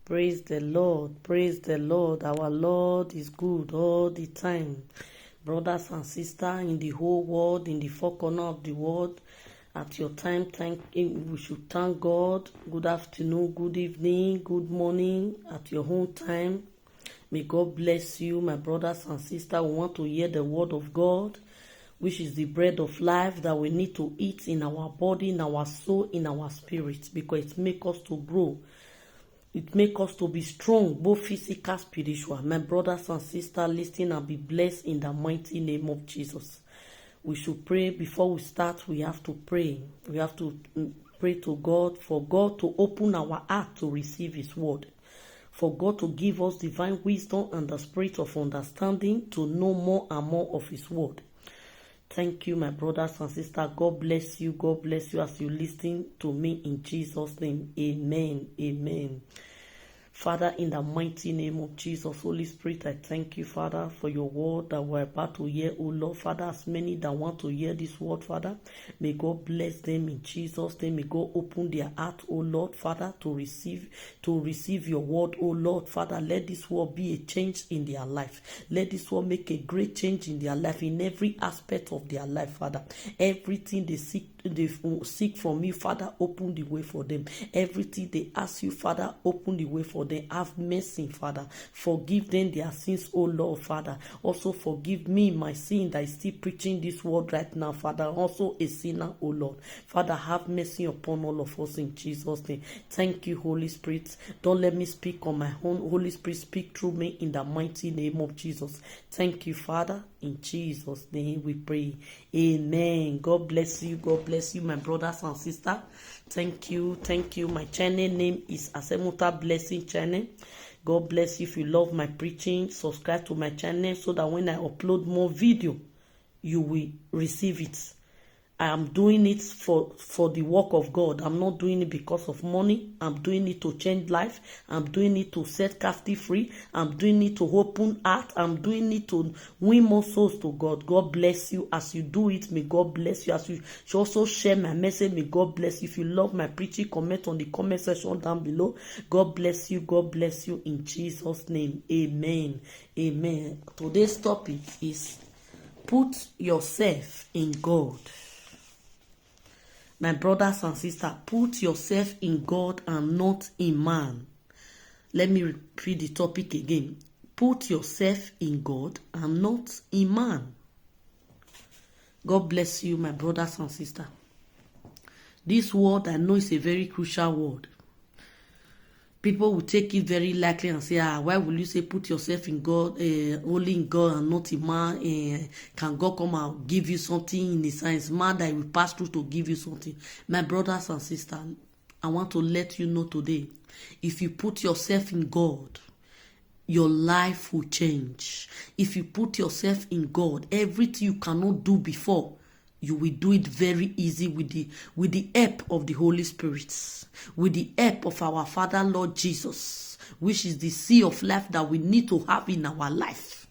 Praise the Lord. Praise the Lord. Our Lord is good all the time. Brothers and sisters in the whole world, in the four corners of the world, at your time, we should thank God. Good afternoon, good evening, good morning, at your own time. May God bless you, my brothers and sisters. We want to hear the word of God, which is the bread of life that we need to eat in our body, in our soul, in our spirit, because it makes us to grow. It makes us to be strong, both physical, spiritual. My brothers and sisters, listen and be blessed in the mighty name of Jesus. We should pray. Before we start, we have to pray. We have to pray to God, for God to open our heart to receive His word. For God to give us divine wisdom and the spirit of understanding to know more and more of His word. Thank you, my brothers and sisters. God bless you. God bless you as you listen to me in Jesus' name. Amen. Amen. Father, in the mighty name of Jesus, Holy Spirit, I thank you, Father, for your word that we're about to hear, oh Lord. Father, as many that want to hear this word, Father, may God bless them in Jesus' name. May God open their heart, oh Lord, Father, to receive your word, oh Lord. Father, let this word be a change in their life. Let this word make a great change in their life, in every aspect of their life, Father. Everything they seek from you, Father, open the way for them. Everything they ask you, Father, open the way for them. Have mercy, Father. Forgive them their sins, oh Lord, Father. Also forgive me my sin that is still preaching this word right now, Father. Also a sinner, oh Lord. Father, have mercy upon all of us in Jesus' name. Thank you, Holy Spirit. Don't let me speak on my own. Holy Spirit, speak through me in the mighty name of Jesus. Thank you, Father. In Jesus' name we pray. Amen. God bless you. God bless you, my brothers and sisters. Thank you. Thank you. My channel name is Asemuta Blessing Channel. God bless you. If you love my preaching, subscribe to my channel so that when I upload more video, you will receive it. I am doing it for the work of God. I'm not doing it because of money. I'm doing it to change life. I'm doing it to set captive free. I'm doing it to open heart. I'm doing it to win more souls to God. God bless you as you do it. May God bless you as you also share my message. May God bless you. If you love my preaching, comment on the comment section down below. God bless you. God bless you in Jesus' name. Amen. Amen. Today's topic is put yourself in God. My brothers and sisters, put yourself in God and not in man. Let me repeat the topic again. Put yourself in God and not in man. God bless you, my brothers and sisters. This word, I know, is a very crucial word. People will take it very lightly and say, why will you say put yourself in God, only in God and not in man? Can God come and give you something in the science? Man that will pass through to give you something. My brothers and sisters, I want to let you know today, if you put yourself in God, your life will change. If you put yourself in God, everything you cannot do before, you will do it very easy with the help of the Holy Spirit, with the help of our Father Lord Jesus, which is the sea of life that we need to have in our life.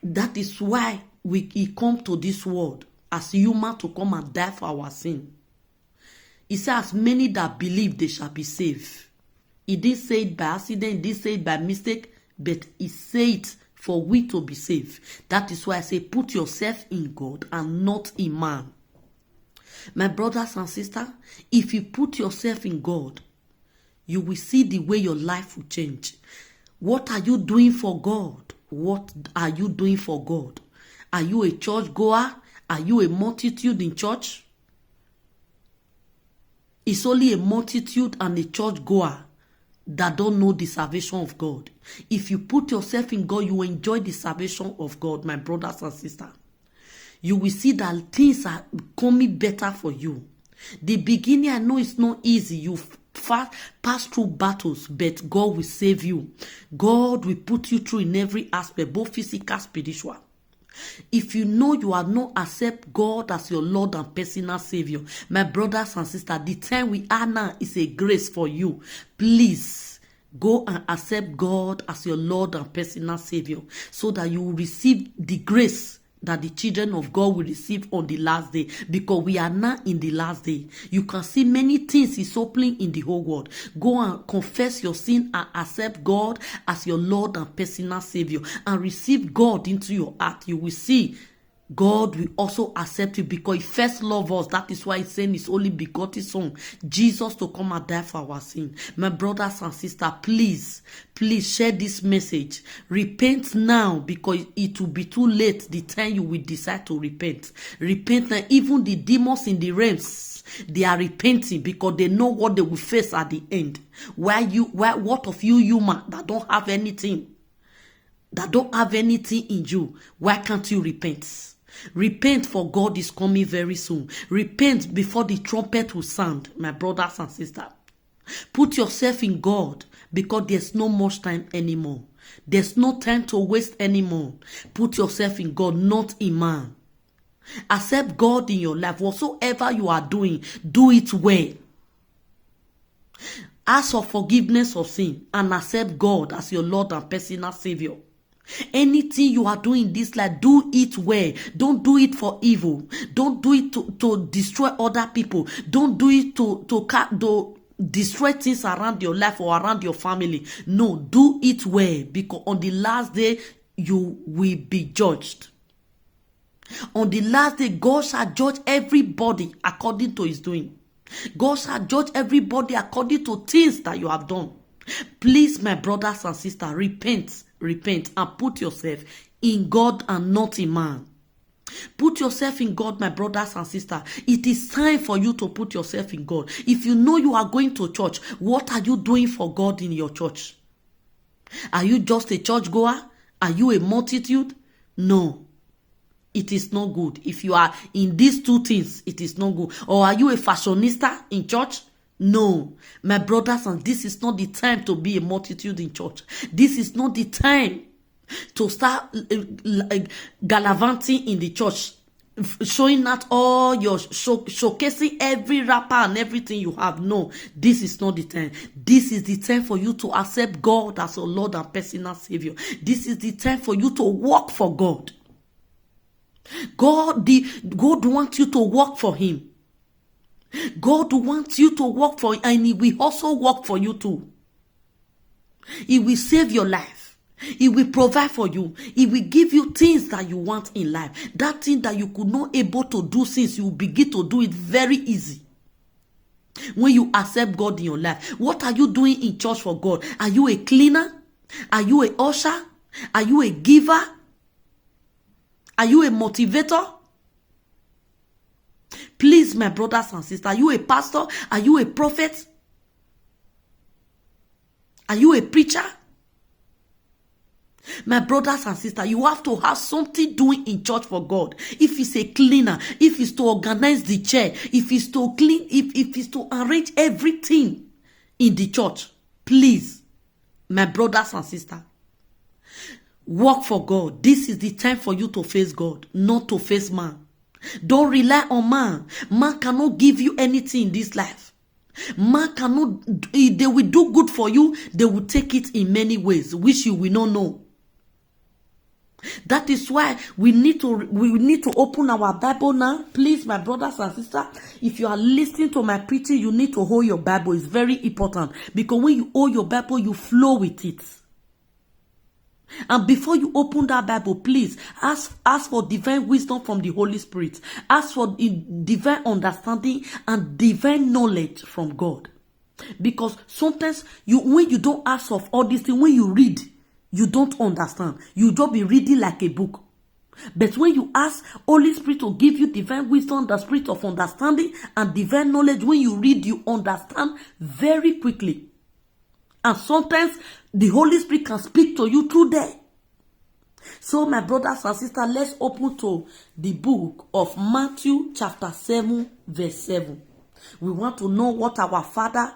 That is why He come to this world as human to come and die for our sin. He says, many that believe they shall be saved. He didn't say it by accident, he didn't say it by mistake, but He said it for we to be saved. That is why I say put yourself in God and not in man. My brothers and sisters, if you put yourself in God, you will see the way your life will change. What are you doing for God? What are you doing for God? Are you a church goer? Are you a multitude in church? It's only a multitude and a church goer that don't know the salvation of God. If you put yourself in God, you will enjoy the salvation of God, my brothers and sisters. You will see that things are coming better for you. The beginning, I know it's not easy. You pass through battles, but God will save you. God will put you through in every aspect, both physical, spiritual. If you know you are not accept God as your Lord and personal Savior, my brothers and sisters, the time we are now is a grace for you. Please go and accept God as your Lord and personal Savior so that you will receive the grace that the children of God will receive on the last day, because we are now in the last day. You can see many things is happening in the whole world. Go and confess your sin and accept God as your Lord and personal Savior, and receive God into your heart. You will see God will also accept you, because he first loved us. That is why he's saying his only begotten son, Jesus, to come and die for our sin. My brothers and sisters, please share this message. Repent now, because it will be too late the time you will decide to repent. Repent now. Even the demons in the realms, they are repenting, because they know what they will face at the end. What of you human that don't have anything in you? Why can't you repent? Repent, for God is coming very soon. Repent before the trumpet will sound, my brothers and sisters. Put yourself in God, because there's no much time anymore. There's no time to waste anymore. Put yourself in God, not in man. Accept God in your life. Whatsoever you are doing, do it well. Ask for forgiveness of sin and accept God as your Lord and personal Savior. Anything you are doing in this life, do it well. Don't do it for evil. Don't do it to destroy other people. Don't do it to destroy things around your life or around your family. No, do it well, because on the last day you will be judged. On the last day, God shall judge everybody according to his doing. God shall judge everybody according to things that you have done. Please, my brothers and sisters, repent and put yourself in God and not in man. Put yourself in God, my brothers and sisters. It is time for you to put yourself in God. If you know you are going to church, what are you doing for God in your church? Are you just a church goer? Are you a multitude? No. It is not good. If you are in these two things, it is not good. Or are you a fashionista in church? No, my brothers, and this is not the time to be a multitude in church. This is not the time to start gallivanting in the church, showing out all your showcasing every rapper and everything you have. No, this is not the time. This is the time for you to accept God as your Lord and personal Savior. This is the time for you to work for God. God wants you to work for him. God wants you to work for him, and he will also work for you too. He will save your life. He will provide for you. He will give you things that you want in life. That thing that you could not able to do since, you will begin to do it very easy. When you accept God in your life. What are you doing in church for God? Are you a cleaner? Are you a usher? Are you a giver? Are you a motivator? Please, my brothers and sisters, are you a pastor? Are you a prophet? Are you a preacher? My brothers and sisters, you have to have something doing in church for God. If it's a cleaner, if it's to organize the chair, if it's to clean, if it's to arrange everything in the church, please, my brothers and sisters, work for God. This is the time for you to face God, not to face man. Don't rely on man. Man cannot give you anything in this life. Man cannot, they will do good for you. They will take it in many ways, which you will not know. That is why we need to open our Bible now. Please, my brothers and sisters, if you are listening to my preaching, you need to hold your Bible. It's very important, because when you hold your Bible, you flow with it. And before you open that Bible, please ask for divine wisdom from the Holy Spirit. Ask for divine understanding and divine knowledge from God. Because sometimes when you don't ask of all these things, when you read, you don't understand. You just be reading like a book. But when you ask Holy Spirit to give you divine wisdom, the spirit of understanding and divine knowledge, when you read, you understand very quickly. And sometimes the Holy Spirit can speak to you through there. So, my brothers and sisters, let's open to the book of Matthew chapter 7, verse 7. We want to know what our Father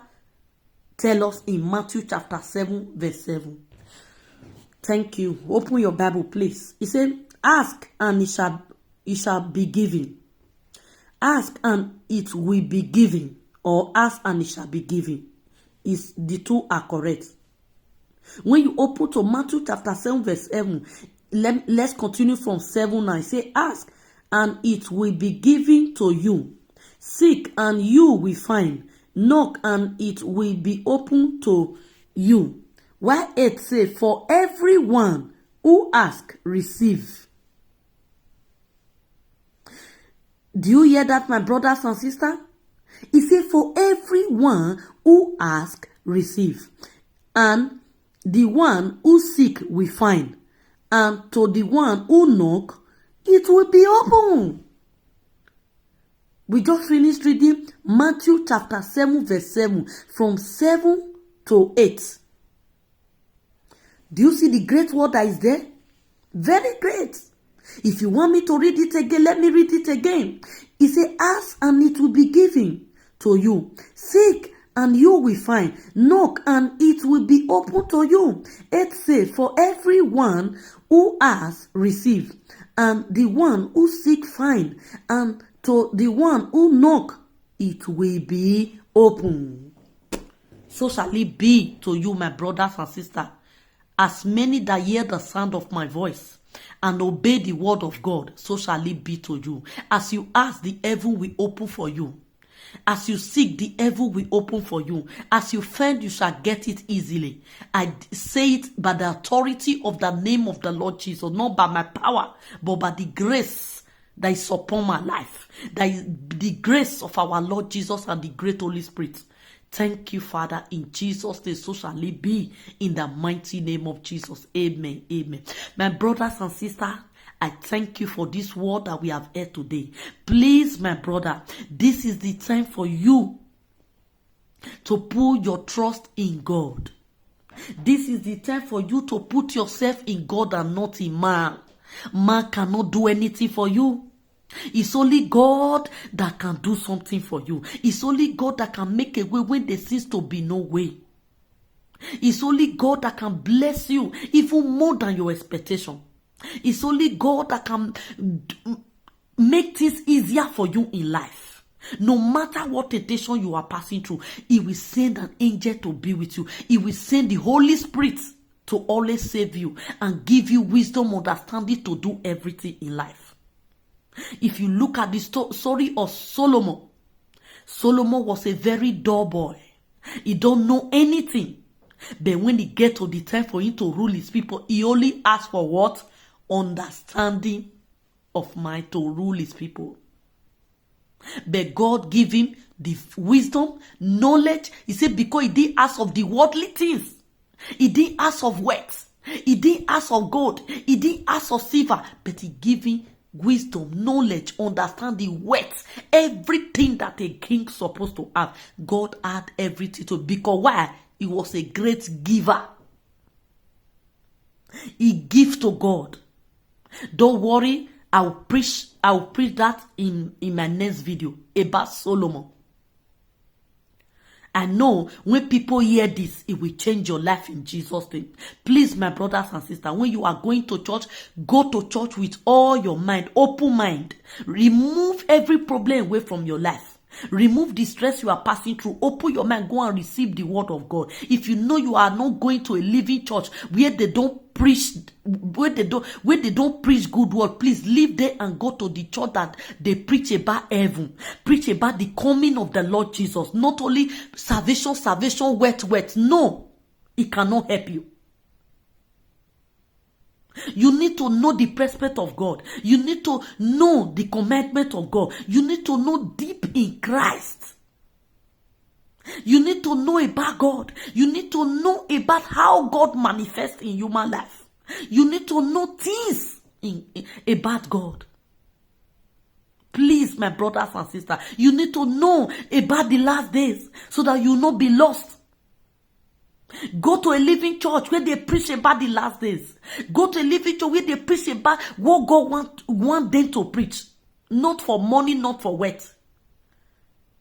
tells us in Matthew chapter 7, verse 7. Thank you. Open your Bible, please. He said, ask and it shall be given. Ask and it will be given. Or ask and it shall be given. The two are correct. When you open to Matthew chapter 7 verse 7, let's continue from 7:9. Say, ask and it will be given to you. Seek and you will find. Knock and it will be open to you. While 8 say, for everyone who ask, receive. Do you hear that, my brothers and sisters? He said, for everyone who ask, receive. And the one who seek will find. And to the one who knock, it will be open. We just finished reading Matthew chapter 7 verse 7 from 7 to 8. Do you see the great word that is there? Very great. If you want me to read it again, let me read it again. He said, ask and it will be given to you. Seek and you will find. Knock and it will be open to you. 8 says, for everyone who asks, receive. And the one who seek, find. And to the one who knock, it will be open. So shall it be to you, my brothers and sisters. As many that hear the sound of my voice and obey the word of God, so shall it be to you. As you ask, the heaven will open for you. As you seek, the heaven will open for you. As you find, you shall get it easily. I say it by the authority of the name of the Lord Jesus, not by my power, but by the grace that is upon my life. That is the grace of our Lord Jesus and the great Holy Spirit. Thank you, Father, in Jesus' name, so shall it be, in the mighty name of Jesus. Amen, amen. My brothers and sisters, I thank you for this word that we have heard today. Please, my brother, this is the time for you to put your trust in God. This is the time for you to put yourself in God and not in man. Man cannot do anything for you. It's only God that can do something for you. It's only God that can make a way when there seems to be no way. It's only God that can bless you even more than your expectation. It's only God that can make things easier for you in life. No matter what temptation you are passing through, He will send an angel to be with you. He will send the Holy Spirit to always save you and give you wisdom, understanding to do everything in life. If you look at the story of Solomon, Solomon was a very dull boy. He don't know anything. But when he get to the time for him to rule his people, he only asked for what? Understanding of mind to rule his people. But God gave him the wisdom, knowledge. He said because he didn't ask of the worldly things. He didn't ask of wealth. He didn't ask of gold. He didn't ask of silver. But he gave him wisdom, knowledge, understanding, wealth, everything that a king supposed to have. God had everything to, because why? He was a great giver. He gives to God. Don't worry, I'll preach that in my next video about Solomon. I know when people hear this, it will change your life in Jesus' name. Please, my brothers and sisters, when you are going to church, go to church with all your mind, open mind. Remove every problem away from your life. Remove the stress you are passing through. Open your mind, go and receive the word of God. If you know you are not going to a living church where they don't preach, where they don't preach good word, please leave there and go to the church that they preach about heaven, preach about the coming of the Lord Jesus. Not only salvation, wet. No, it cannot help you. You need to know the perspective of God. You need to know the commandment of God. You need to know deep in Christ. You need to know about God. You need to know about how God manifests in human life. You need to know things about God. Please, my brothers and sisters, you need to know about the last days so that you will not be lost. Go to a living church where they preach about the last days. Go to a living church where they preach about what God want them to preach. Not for money, not for wealth.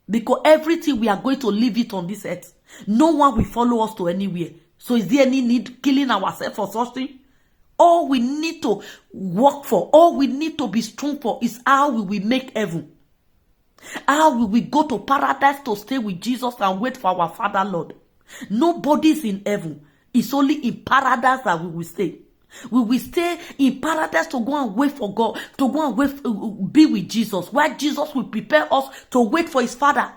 Because everything we are going to leave it on this earth. No one will follow us to anywhere. So is there any need killing ourselves for such thing? All we need to work for, all we need to be strong for is how we will make heaven. How we will go to paradise to stay with Jesus and wait for our Father Lord. Nobody's in heaven. It's only in paradise that we will stay. We will stay in paradise to go and wait for God, to go and wait, be with Jesus, while Jesus will prepare us to wait for his Father.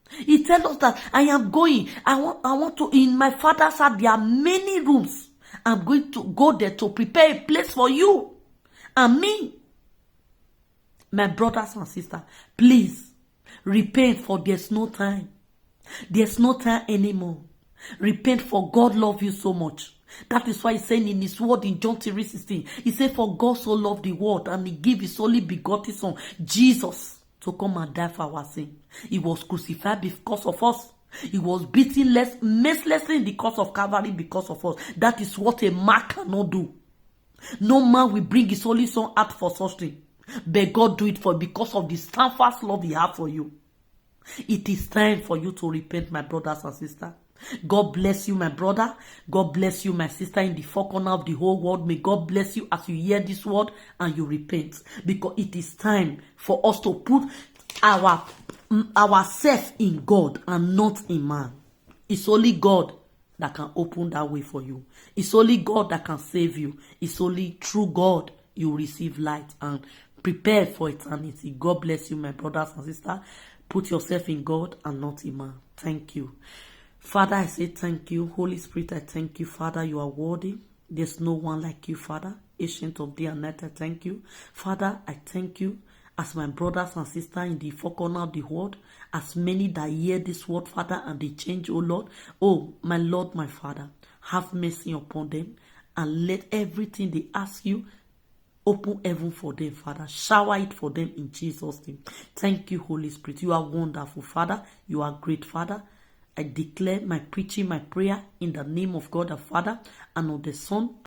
He tells us that I am going. I want to, in my Father's house, there are many rooms. I'm going to go there to prepare a place for you and me. My brothers and sisters, please repent, for there's no time. There's no time anymore. Repent, for God loves you so much. That is why he's saying in his word in John 3:16, he said, for God so loved the world and he gave his only begotten son, Jesus, to come and die for our sin. He was crucified because of us. He was beaten mercilessly in the cross of Calvary because of us. That is what a man cannot do. No man will bring his only son out for such thing. But God do it for, because of the steadfast love he has for you. It is time for you to repent, my brothers and sisters. God bless you, my brother. God bless you, my sister, in the four corners of the whole world. May God bless you as you hear this word and you repent. Because it is time for us to put ourselves in God and not in man. It's only God that can open that way for you. It's only God that can save you. It's only through God you receive light and prepare for eternity. God bless you, my brothers and sisters. Put yourself in God and not in man. Thank you. Father, I say thank you. Holy Spirit, I thank you. Father, you are worthy. There's no one like you, Father. Ancient of day and night, I thank you. Father, I thank you. As my brothers and sisters in the four corners of the world, as many that hear this word, Father, and they change, oh Lord. Oh, my Lord, my Father, have mercy upon them and let everything they ask you, open heaven for them, Father. Shower it for them in Jesus' name. Thank you, Holy Spirit. You are wonderful, Father. You are great, Father. I declare my preaching, my prayer in the name of God the Father and of the Son